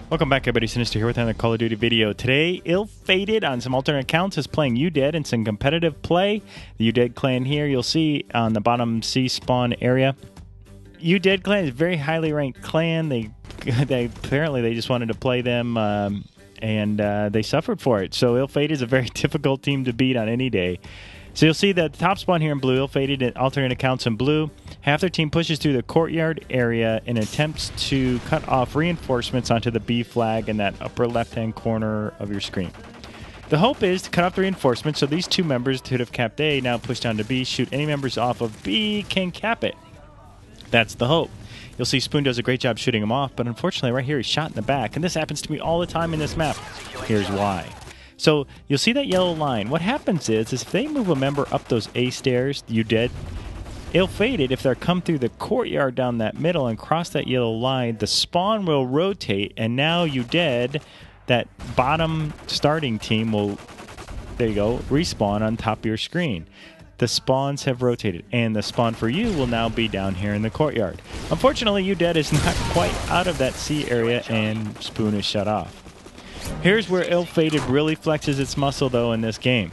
Welcome back, everybody. xSynistr here with another Call of Duty video. Today, Ill-Fated on some alternate accounts is playing UDead in some competitive play. The UDead clan here, you'll see on the bottom C spawn area. UDead clan is a very highly ranked clan. They apparently they just wanted to play them, and they suffered for it. So Ill-Fated is a very difficult team to beat on any day. So you'll see that the top spawn here in blue, Ill-Fated and alternate accounts in blue. Half their team pushes through the courtyard area and attempts to cut off reinforcements onto the B flag in that upper left-hand corner of your screen. The hope is to cut off the reinforcements so these two members who have capped A now push down to B, shoot any members off of B, can cap it. That's the hope. You'll see Spoon does a great job shooting him off, but unfortunately right here he's shot in the back, and this happens to me all the time in this map. Here's why. So you'll see that yellow line. What happens is if they move a member up those A stairs, UDead, Ill-Fated, if they're come through the courtyard down that middle and cross that yellow line, the spawn will rotate, and now UDead, that bottom starting team will, there you go, respawn on top of your screen. The spawns have rotated, and the spawn for you will now be down here in the courtyard. Unfortunately, UDead is not quite out of that C area, and Spoon is shut off. Here's where Ill-Fated really flexes its muscle, though, in this game.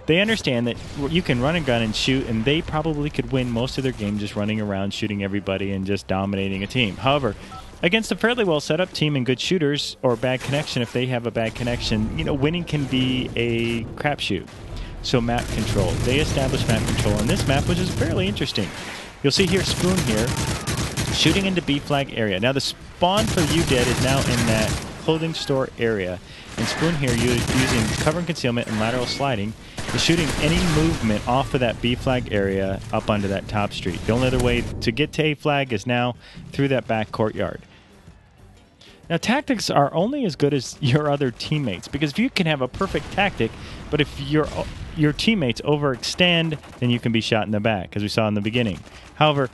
They understand that you can run a gun and shoot, and they probably could win most of their game just running around, shooting everybody, and just dominating a team. However, against a fairly well set up team and good shooters, or bad connection, if they have a bad connection, winning can be a crapshoot. So map control. They establish map control on this map, which is fairly interesting. You'll see here Spoon here shooting into B flag area. Now the spawn for UDead is now in that clothing store area, and Spoon here using cover and concealment and lateral sliding is shooting any movement off of that B flag area up onto that top street. The only other way to get to A flag is now through that back courtyard. Now tactics are only as good as your other teammates, because if you can have a perfect tactic, but if your teammates overextend, then you can be shot in the back, as we saw in the beginning. However,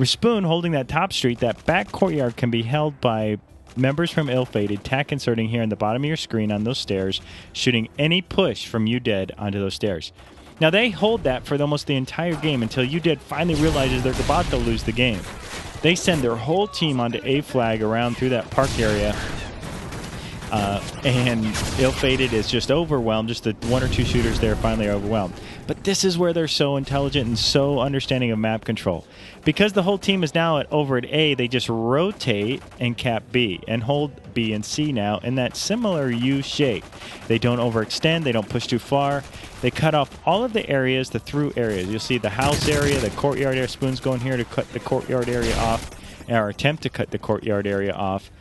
Spoon holding that top street, that back courtyard can be held by members from Ill-Fated, tack inserting here in the bottom of your screen on those stairs, shooting any push from UDead onto those stairs. Now they hold that for almost the entire game until UDead finally realizes they're about to lose the game. They send their whole team onto A flag around through that park area, and Ill-Fated is just overwhelmed. Just the one or two shooters there finally are overwhelmed. But this is where they're so intelligent and so understanding of map control. Because the whole team is now over at A, they just rotate and cap B and hold B and C now in that similar U shape. They don't overextend, they don't push too far. They cut off all of the areas, the through areas. You'll see the house area, the courtyard area. Spoon's going here to cut the courtyard area off, or attempt to cut the courtyard area off.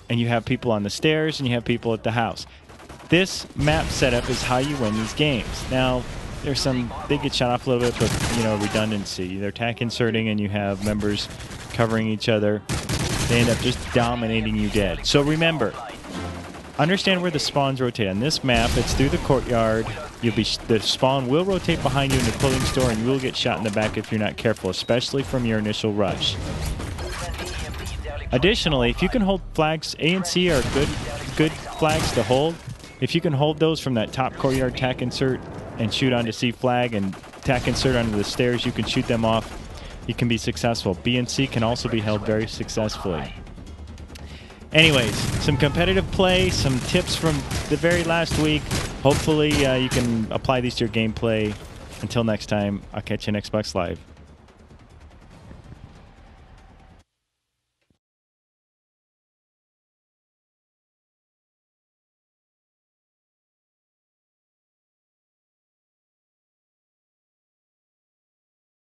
And you have people on the stairs, and you have people at the house. This map setup is how you win these games. Now, there's they get shot off a little bit, but, redundancy. They're tack inserting, and you have members covering each other. They end up just dominating UDead. So remember, understand where the spawns rotate. On this map, it's through the courtyard. The spawn will rotate behind you in the clothing store, and you will get shot in the back if you're not careful, especially from your initial rush. Additionally, if you can hold flags, A and C are good flags to hold. If you can hold those from that top courtyard tack insert and shoot onto C flag and tack insert onto the stairs, you can shoot them off. You can be successful. B and C can also be held very successfully. Anyways, some competitive play, some tips from the very last week. Hopefully you can apply these to your gameplay. Until next time, I'll catch you next Xbox Live.